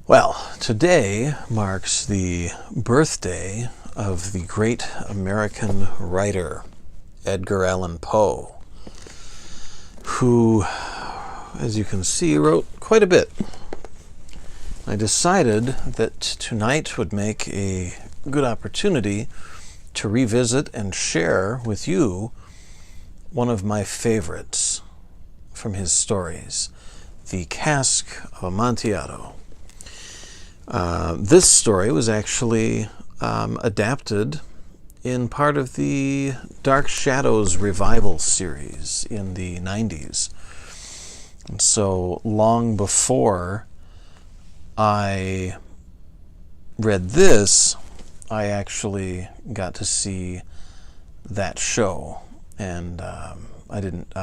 Well, today marks the birthday of the great American writer, Edgar Allan Poe, who, as you can see, wrote quite a bit. I decided that tonight would make a good opportunity to revisit and share with you one of my favorites from his stories, the Cask of Amontillado. This story was actually adapted in part of the Dark Shadows revival series in the 90s. And so long before I read this, I actually got to see that show. And I didn't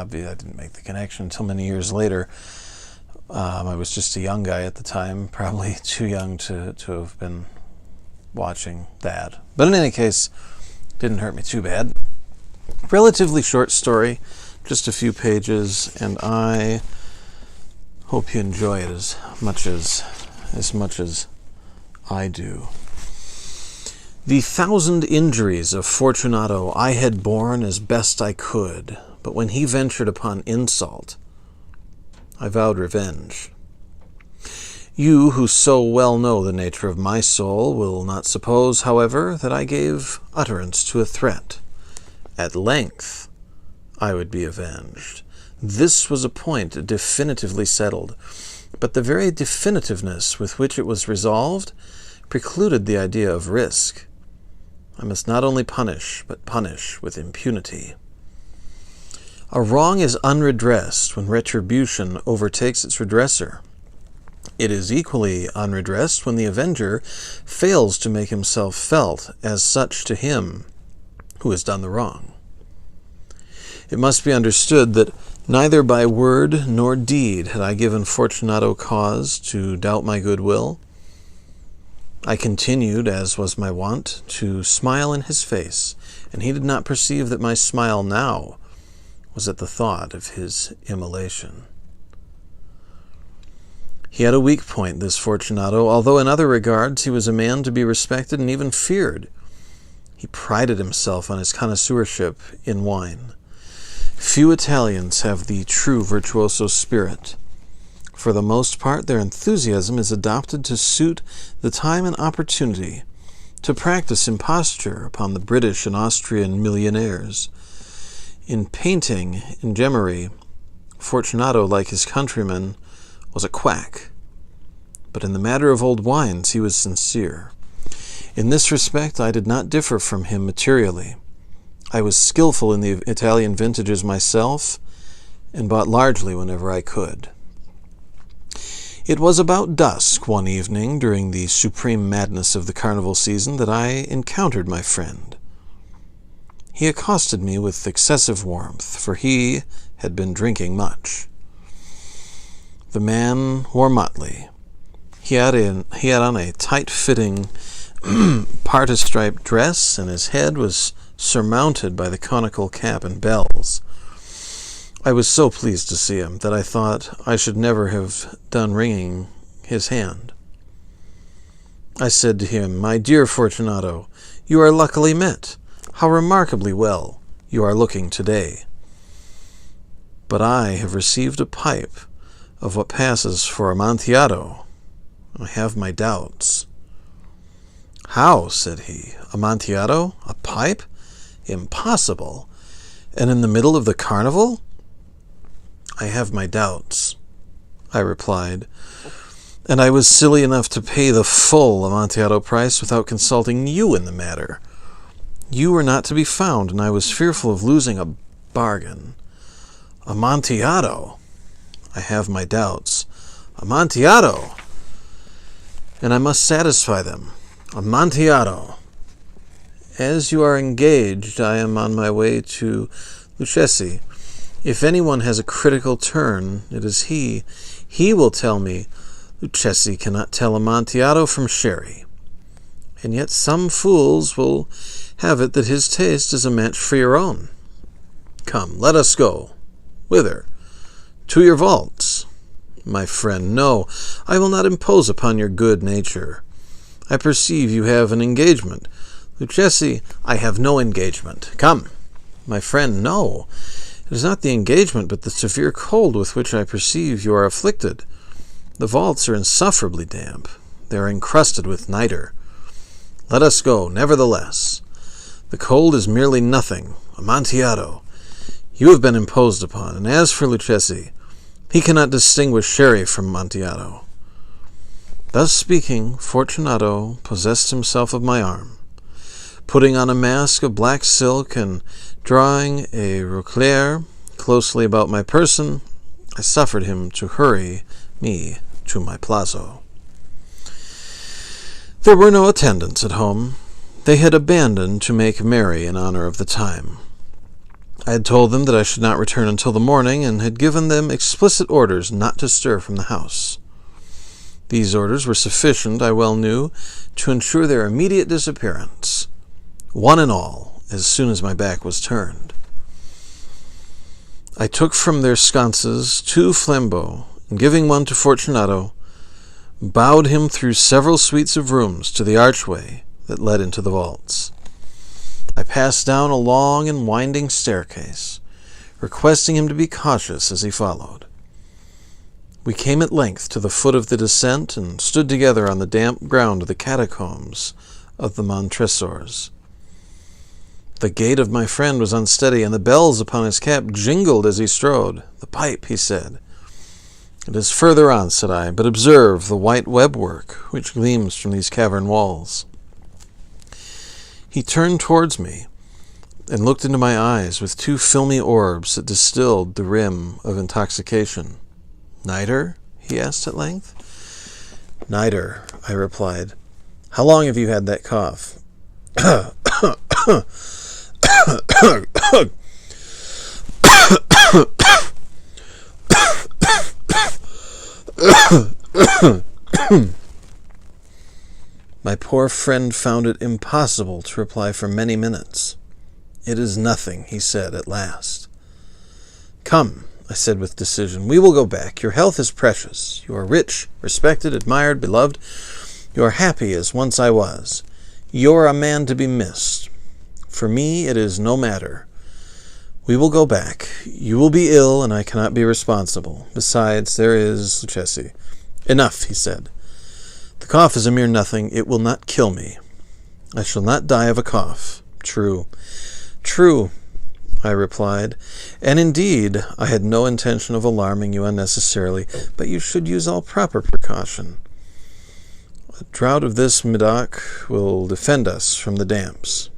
make the connection until many years later. I was just a young guy at the time, probably too young to have been watching that. But in any case, it didn't hurt me too bad. Relatively short story, just a few pages, and I hope you enjoy it as much as I do. The 1,000 injuries of Fortunato I had borne as best I could, but when he ventured upon insult, I vowed revenge. You, who so well know the nature of my soul, will not suppose, however, that I gave utterance to a threat. At length I would be avenged. This was a point definitively settled, but the very definitiveness with which it was resolved precluded the idea of risk. I must not only punish, but punish with impunity. A wrong is unredressed when retribution overtakes its redresser. It is equally unredressed when the avenger fails to make himself felt as such to him who has done the wrong. It must be understood that neither by word nor deed had I given Fortunato cause to doubt my goodwill. I continued, as was my wont, to smile in his face, and he did not perceive that my smile now was at the thought of his immolation. He had a weak point, this Fortunato, although in other regards he was a man to be respected and even feared. He prided himself on his connoisseurship in wine. Few Italians have the true virtuoso spirit. For the most part, their enthusiasm is adopted to suit the time and opportunity, to practice imposture upon the British and Austrian millionaires. In painting, in gemmery, Fortunato, like his countrymen, was a quack. But in the matter of old wines, he was sincere. In this respect, I did not differ from him materially. I was skillful in the Italian vintages myself, and bought largely whenever I could. It was about dusk one evening during the supreme madness of the carnival season that I encountered my friend. He accosted me with excessive warmth, for he had been drinking much. The man wore motley. He had on a tight-fitting parti-striped dress, and his head was surmounted by the conical cap and bells. I was so pleased to see him that I thought I should never have done wringing his hand. I said to him, "My dear Fortunato, you are luckily met. How remarkably well you are looking today. But I have received a pipe of what passes for Amontillado. I have my doubts." "How?" said he. "Amontillado? A pipe? Impossible! And in the middle of the carnival?" "I have my doubts," I replied, "and I was silly enough to pay the full Amontillado price without consulting you in the matter. You were not to be found, and I was fearful of losing a bargain. Amontillado! I have my doubts. Amontillado! And I must satisfy them. Amontillado! As you are engaged, I am on my way to Lucchesi. If anyone has a critical turn, it is he. He will tell me Lucchesi cannot tell Amontillado from sherry. And yet some fools will have it that his taste is a match for your own. Come, let us go. Whither? To your vaults. My friend, no, I will not impose upon your good nature. I perceive you have an engagement. Lucchesi, I have no engagement. Come. My friend, no. It is not the engagement, but the severe cold with which I perceive you are afflicted. The vaults are insufferably damp. They are encrusted with nitre. Let us go, nevertheless. The cold is merely nothing. Amontillado. You have been imposed upon, and as for Lucchesi, he cannot distinguish sherry from Amontillado. Thus speaking, Fortunato possessed himself of my arm. Putting on a mask of black silk and drawing a roquelaire closely about my person, I suffered him to hurry me to my palazzo. There were no attendants at home. They had abandoned to make merry in honor of the time. I had told them that I should not return until the morning, and had given them explicit orders not to stir from the house. These orders were sufficient, I well knew, to ensure their immediate disappearance, one and all, as soon as my back was turned. I took from their sconces 2 flambeaux, and giving one to Fortunato, bowed him through several suites of rooms to the archway that led into the vaults. I passed down a long and winding staircase, requesting him to be cautious as he followed. We came at length to the foot of the descent, and stood together on the damp ground of the catacombs of the Montresors. The gait of my friend was unsteady, and the bells upon his cap jingled as he strode. "The pipe," he said. "It is further on," said I, "but observe the white webwork which gleams from these cavern walls." He turned towards me, and looked into my eyes with 2 filmy orbs that distilled the rim of intoxication. "Nitre?" he asked at length. "Nitre," I replied. "How long have you had that cough?" My poor friend found it impossible to reply for many minutes. "It is nothing," he said at last. "Come," I said with decision, "we will go back. Your health is precious. You are rich, respected, admired, beloved. You are happy as once I was. You are a man to be missed. For me it is no matter. We will go back. You will be ill, and I cannot be responsible. Besides, there is Lucchesi." "Enough," he said. "The cough is a mere nothing. It will not kill me. I shall not die of a cough." "True, true," I replied, "and indeed I had no intention of alarming you unnecessarily, but you should use all proper precaution. A draught of this Medoc will defend us from the damps."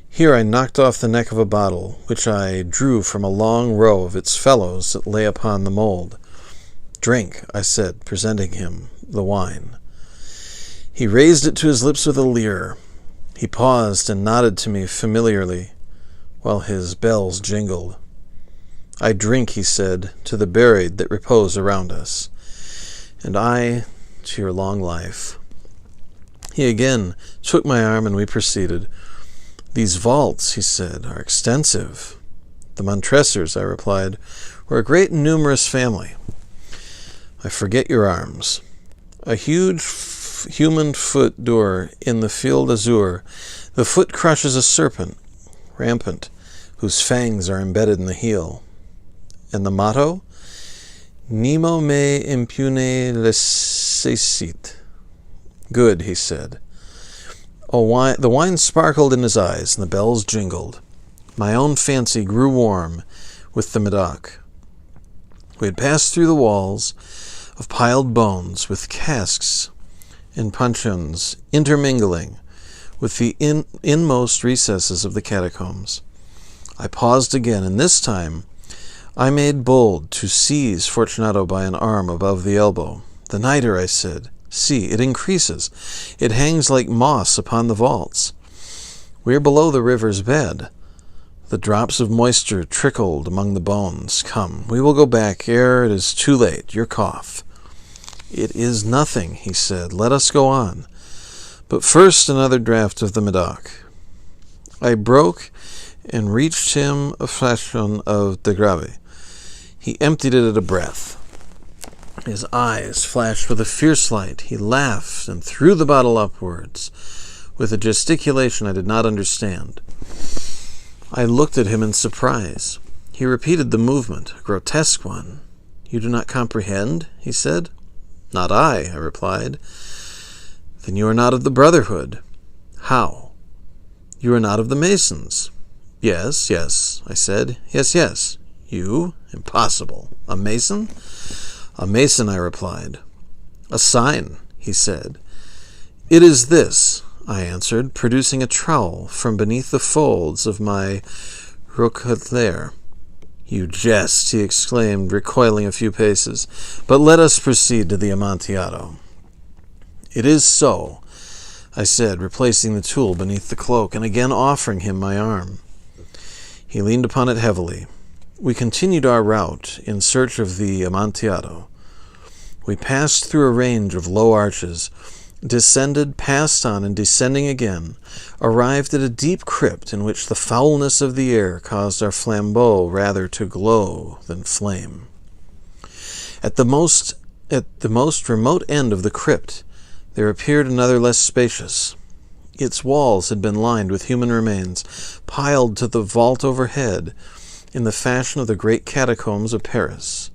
Here I knocked off the neck of a bottle, which I drew from a long row of its fellows that lay upon the mould. "Drink," I said, presenting him the wine. He raised it to his lips with a leer. He paused and nodded to me familiarly, while his bells jingled. "I drink," he said, "to the buried that repose around us, and I to your long life." He again took my arm, and we proceeded. "These vaults," he said, "are extensive." "The Montresors," I replied, "were a great and numerous family." "I forget your arms." A huge human foot door in the field azure. The foot crushes a serpent, rampant, whose fangs are embedded in the heel. "And the motto? Nemo me impune licet." "Good," he said. The wine sparkled in his eyes, and the bells jingled. My own fancy grew warm with the Medoc. We had passed through the walls of piled bones, with casks and puncheons intermingling with the inmost recesses of the catacombs. I paused again, and this time I made bold to seize Fortunato by an arm above the elbow. "The nitre," I said. "See, it increases. It hangs like moss upon the vaults. We are below the river's bed. The drops of moisture trickled among the bones. Come, we will go back ere it is too late. Your cough." "It is nothing," he said. "Let us go on. But first another draught of the Medoc." I broke and reached him a flaschon of de Grave. He emptied it at a breath. His eyes flashed with a fierce light. He laughed and threw the bottle upwards, with a gesticulation I did not understand. I looked at him in surprise. He repeated the movement, a grotesque one. "You do not comprehend?" he said. "Not I," replied. "Then you are not of the Brotherhood." "How?" "You are not of the Masons." Yes, I said. Yes. "You? Impossible. A Mason?" "A Mason," I replied. "A sign," he said. "It is this," I answered, producing a trowel from beneath the folds of my roquelaire. "You jest," he exclaimed, recoiling a few paces. "But let us proceed to the Amontillado." "It is so," I said, replacing the tool beneath the cloak and again offering him my arm. He leaned upon it heavily. We continued our route in search of the Amontillado. We passed through a range of low arches, descended, passed on, and descending again, arrived at a deep crypt in which the foulness of the air caused our flambeaux rather to glow than flame. At the most remote end of the crypt there appeared another less spacious. Its walls had been lined with human remains, piled to the vault overhead in the fashion of the great catacombs of Paris.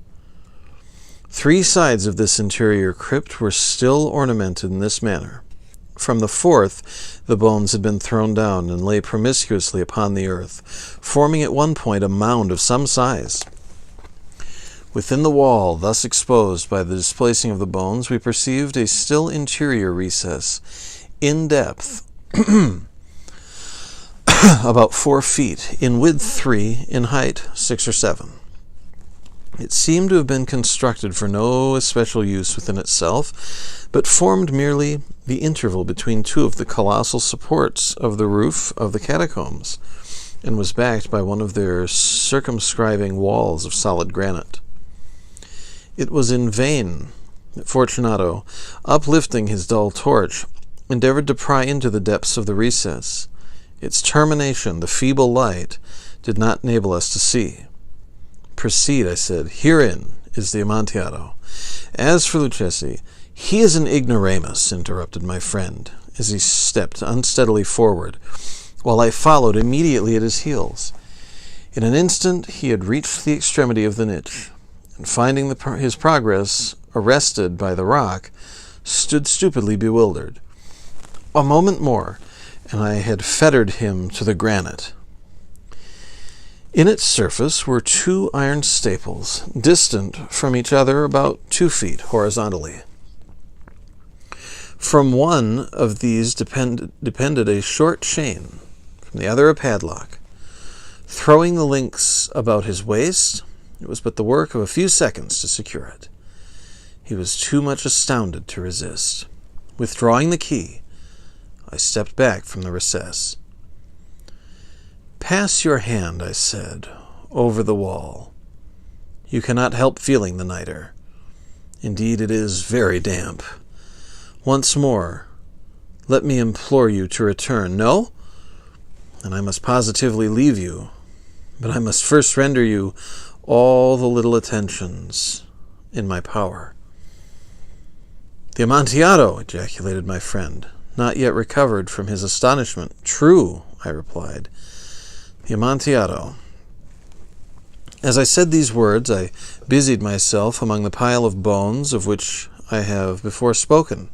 3 sides of this interior crypt were still ornamented in this manner. From the 4th, the bones had been thrown down and lay promiscuously upon the earth, forming at one point a mound of some size. Within the wall, thus exposed by the displacing of the bones, we perceived a still interior recess, in depth about 4 feet, in width 3, in height 6 or 7. It seemed to have been constructed for no especial use within itself, but formed merely the interval between 2 of the colossal supports of the roof of the catacombs, and was backed by one of their circumscribing walls of solid granite. It was in vain that Fortunato, uplifting his dull torch, endeavored to pry into the depths of the recess. Its termination, the feeble light, did not enable us to see. "Proceed," I said. "Herein is the Amontillado. As for Lucchesi, he is an ignoramus," interrupted my friend, as he stepped unsteadily forward, while I followed immediately at his heels. In an instant he had reached the extremity of the niche, and finding his progress arrested by the rock, stood stupidly bewildered. A moment more, and I had fettered him to the granite. In its surface were 2 iron staples, distant from each other about 2 feet horizontally. From one of these depended a short chain, from the other a padlock. Throwing the links about his waist, it was but the work of a few seconds to secure it. He was too much astounded to resist. Withdrawing the key, I stepped back from the recess. "Pass your hand," I said, "over the wall. You cannot help feeling the nitre. Indeed, it is very damp. Once more, let me implore you to return. No? Then I must positively leave you, but I must first render you all the little attentions in my power." "The Amontillado!" ejaculated my friend, not yet recovered from his astonishment. "True," I replied. "The Amontillado." As I said these words, I busied myself among the pile of bones of which I have before spoken.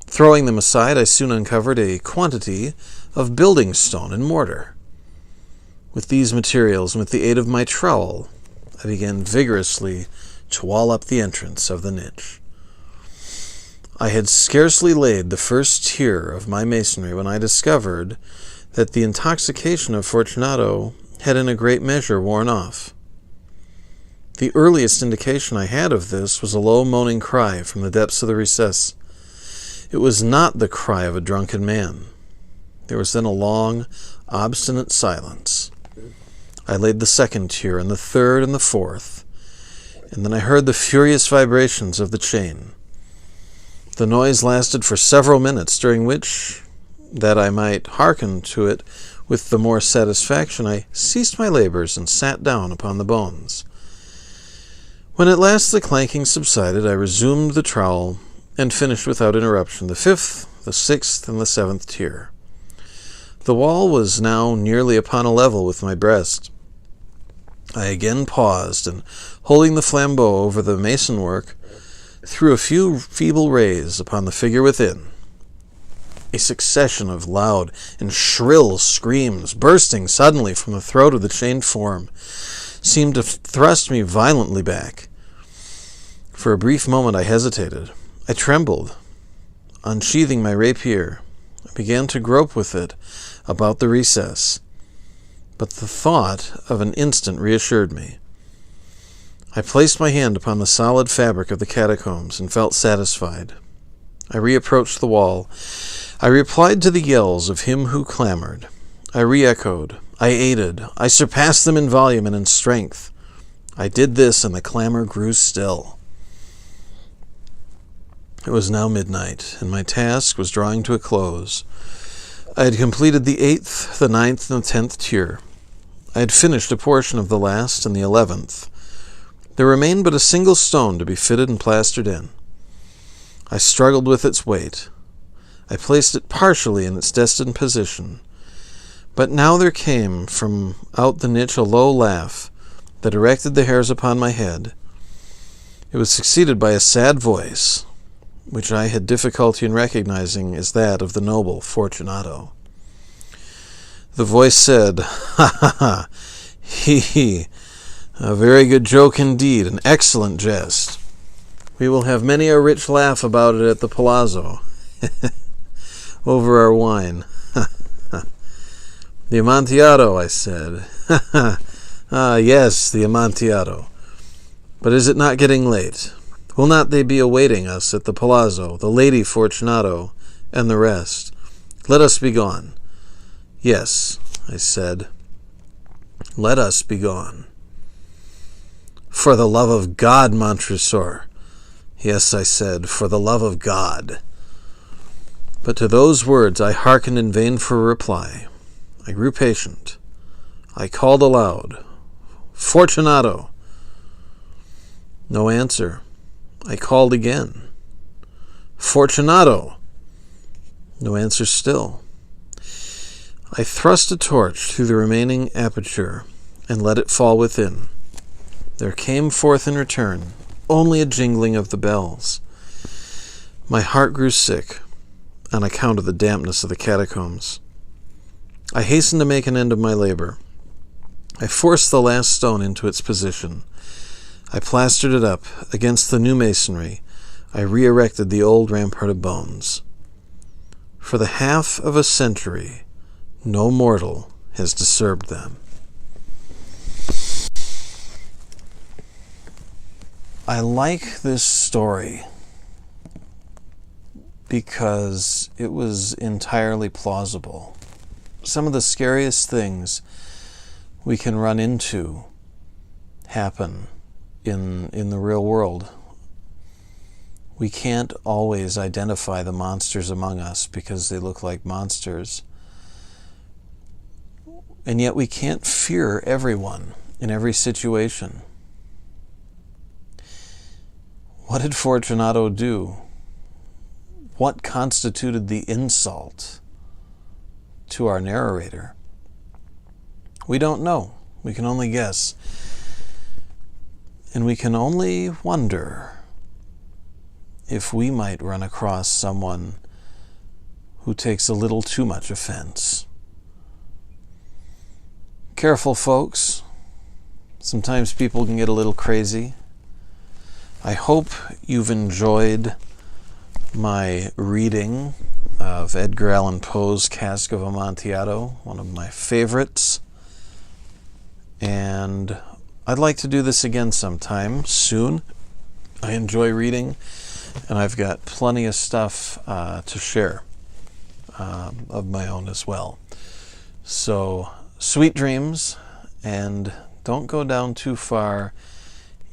Throwing them aside, I soon uncovered a quantity of building stone and mortar. With these materials, and with the aid of my trowel, I began vigorously to wall up the entrance of the niche. I had scarcely laid the first tier of my masonry when I discovered that the intoxication of Fortunato had in a great measure worn off. The earliest indication I had of this was a low moaning cry from the depths of the recess. It was not the cry of a drunken man. There was then a long, obstinate silence. I laid the 2nd tier, and the 3rd, and the 4th, and then I heard the furious vibrations of the chain. The noise lasted for several minutes, during which, that I might hearken to it with the more satisfaction, I ceased my labors and sat down upon the bones. When at last the clanking subsided, I resumed the trowel and finished without interruption the 5th, the 6th, and the 7th tier. The wall was now nearly upon a level with my breast. I again paused, and holding the flambeau over the mason work, threw a few feeble rays upon the figure within. A succession of loud and shrill screams, bursting suddenly from the throat of the chained form, seemed to thrust me violently back. For a brief moment I hesitated. I trembled. Unsheathing my rapier, I began to grope with it about the recess, but the thought of an instant reassured me. I placed my hand upon the solid fabric of the catacombs and felt satisfied. I reapproached the wall. I replied to the yells of him who clamored. I re-echoed. I aided. I surpassed them in volume and in strength. I did this, and the clamor grew still. It was now midnight, and my task was drawing to a close. I had completed the 8th, the 9th, and the 10th tier. I had finished a portion of the last and the 11th. There remained but a single stone to be fitted and plastered in. I struggled with its weight. I placed it partially in its destined position. But now there came from out the niche a low laugh that erected the hairs upon my head. It was succeeded by a sad voice, which I had difficulty in recognizing as that of the noble Fortunato. The voice said, "Ha ha ha, he he, a very good joke indeed, an excellent jest. We will have many a rich laugh about it at the palazzo, over our wine. The Amontillado," I said. "Ah, yes, the Amontillado. But is it not getting late? Will not they be awaiting us at the palazzo, the Lady Fortunato, and the rest? Let us be gone." "Yes," I said, "let us be gone." "For the love of God, Montresor." "Yes," I said, "for the love of God." But to those words I hearkened in vain for a reply. I grew patient. I called aloud, "Fortunato!" No answer. I called again, "Fortunato!" No answer still. I thrust a torch through the remaining aperture and let it fall within. There came forth in return only a jingling of the bells. My heart grew sick on account of the dampness of the catacombs. I hastened to make an end of my labor. I forced the last stone into its position. I plastered it up against the new masonry. I re-erected the old rampart of bones. For the half of a century, no mortal has disturbed them. I like this story because it was entirely plausible. Some of the scariest things we can run into happen in the real world. We can't always identify the monsters among us because they look like monsters. And yet we can't fear everyone in every situation. What did Fortunato do? What constituted the insult to our narrator? We don't know. We can only guess. And we can only wonder if we might run across someone who takes a little too much offense. Careful, folks. Sometimes people can get a little crazy. I hope you've enjoyed my reading of Edgar Allan Poe's Cask of Amontillado, one of my favorites. And I'd like to do this again sometime soon. I enjoy reading, and I've got plenty of stuff to share of my own as well. So, sweet dreams, and don't go down too far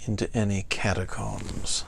into any catacombs.